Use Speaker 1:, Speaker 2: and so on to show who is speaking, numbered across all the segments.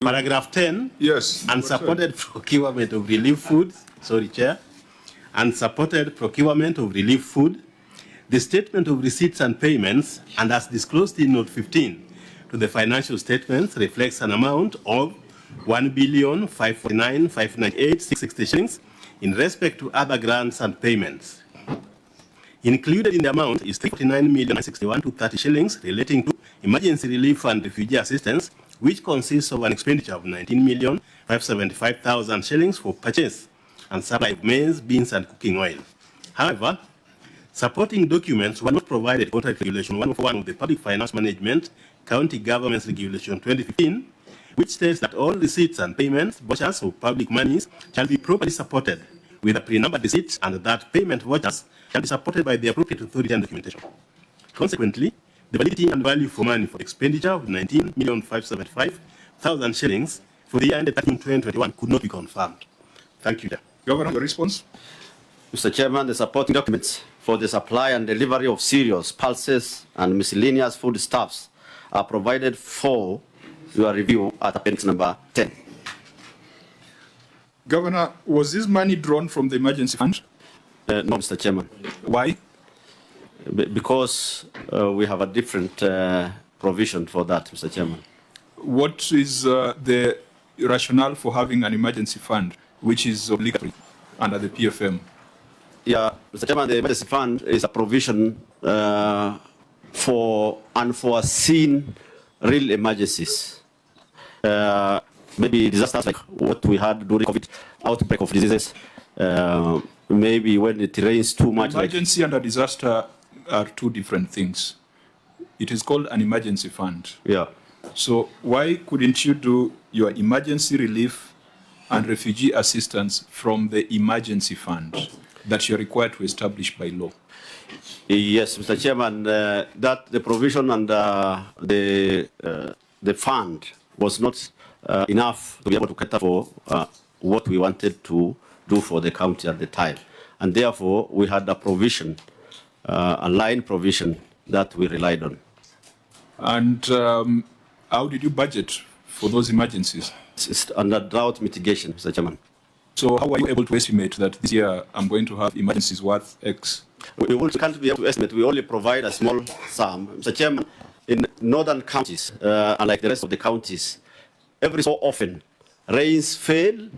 Speaker 1: Paragraph 10.
Speaker 2: Yes.
Speaker 1: Unsupported procurement of relief food. Sorry, Chair. Unsupported procurement of relief food. The statement of receipts and payments, and as disclosed in Note 15 to the financial statements, reflects an amount of 1,549,598,660 shillings in respect to other grants and payments. Included in the amount is 39,061,230 shillings relating to emergency relief and refugee assistance, which consists of an expenditure of 19,575,000 shillings for purchase and supply of maize, beans, and cooking oil. However, supporting documents were not provided contrary to Regulation 141 of the Public Finance Management County Governments Regulation 2015, which states that all receipts and payments, vouchers of public monies shall be properly supported with a pre-numbered receipt, and that payment vouchers shall be supported by the appropriate authority and documentation. Consequently, the validity and value for money for expenditure of 19,575,000 shillings for the year ended 2021 could not be confirmed. Thank you, Chair.
Speaker 2: Governor, the response.
Speaker 3: Mr. Chairman, the supporting documents for the supply and delivery of cereals, pulses, and miscellaneous foodstuffs are provided for your review at appendix number 10.
Speaker 2: Governor, was this money drawn from the emergency fund?
Speaker 3: No, Mr. Chairman.
Speaker 2: Why?
Speaker 3: Because we have a different provision for that, Mr. Chairman.
Speaker 2: What is the rationale for having an emergency fund, which is obligatory under the PFM?
Speaker 3: Yeah, Mr. Chairman, the emergency fund is a provision for unforeseen real emergencies. Maybe disasters like what we had during COVID, outbreak of diseases. Maybe when it rains too much.
Speaker 2: Emergency and a disaster are two different things. It is called an emergency fund.
Speaker 3: Yeah.
Speaker 2: So why couldn't you do your emergency relief and refugee assistance from the emergency fund that you're required to establish by law?
Speaker 3: Yes, Mr. Chairman, that the provision under the fund was not enough to be able to cater for what we wanted to do for the county at the time. And therefore, we had a provision, a line provision that we relied on.
Speaker 2: And how did you budget for those emergencies?
Speaker 3: It's under drought mitigation, Mr. Chairman.
Speaker 2: So how are you able to estimate that this year I'm going to have emergencies worth X?
Speaker 3: We also can't be able to estimate. We only provide a small sum. Mr. Chairman, in northern counties, unlike the rest of the counties, every so often, rains fail,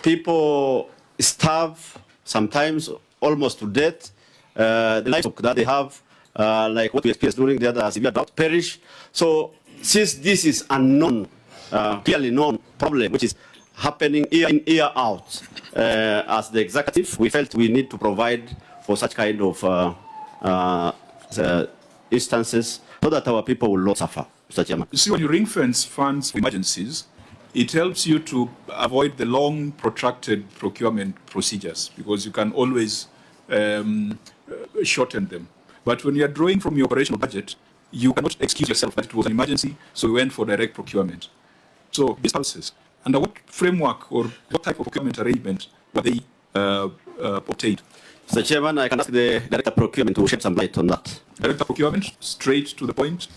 Speaker 3: people starve, sometimes almost to death. The livestock that they have, like what we experienced during the other severe drought, perish. So since this is a known, clearly known problem, which is happening year in, year out, as the executive, we felt we need to provide for such kind of instances so that our people will not suffer, Mr. Chairman.
Speaker 2: You see, when you ring-fence funds for emergencies, it helps you to avoid the long, protracted procurement procedures because you can always shorten them. But when you are drawing from your operational budget, you cannot excuse yourself that it was an emergency, so we went for direct procurement. So these pulses, under what framework or what type of procurement arrangement were they obtained?
Speaker 3: Mr. Chairman, I can ask the Director of Procurement to shed some light on that.
Speaker 2: Director of Procurement, straight to the point.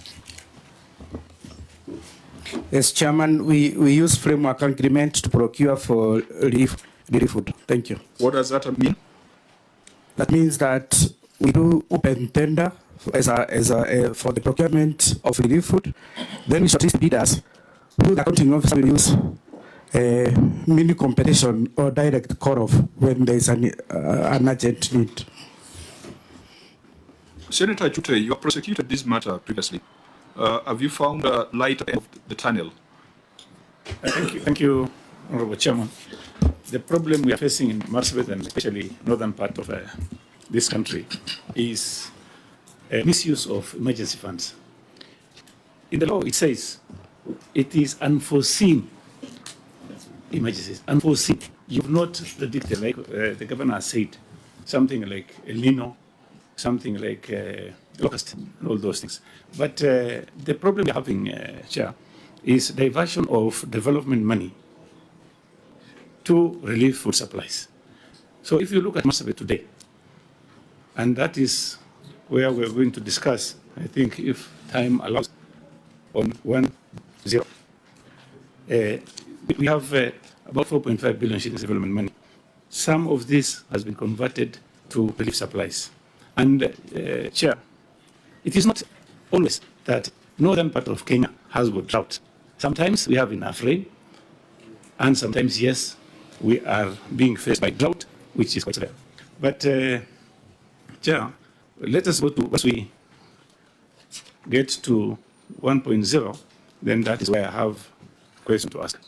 Speaker 4: Yes, Chairman, we use framework agreement to procure for relief food. Thank you.
Speaker 2: What does that mean?
Speaker 4: That means that we do open tender for the procurement of relief food. Then we shortlist bidders who the accounting officer will use mini competition or direct call-off when there is an urgent need.
Speaker 2: Senator Chute, you have prosecuted this matter previously. Have you found a light at the end of the tunnel?
Speaker 5: Thank you, Honorable Chairman. The problem we are facing in Marsabit and especially northern part of this country is misuse of emergency funds. In the law, it says it is unforeseen emergencies. Unforeseen. You've not predicted, like the governor has said, something like El Nino, something like locust, and all those things. But the problem we're having, Chair, is diversion of development money to relieve food supplies. So if you look at Marsabit today, and that is where we're going to discuss, I think if time allows, on 1-0. we have about 4.5 billion shillings development money. Some of this has been converted to relief supplies. And, Chair, it is not always that northern part of Kenya has got drought. Sometimes we have enough rain, and sometimes, yes, we are being faced by drought, which is quite severe. But, Chair, let us go to, once we get to 1.0, then that is where I have a question to ask.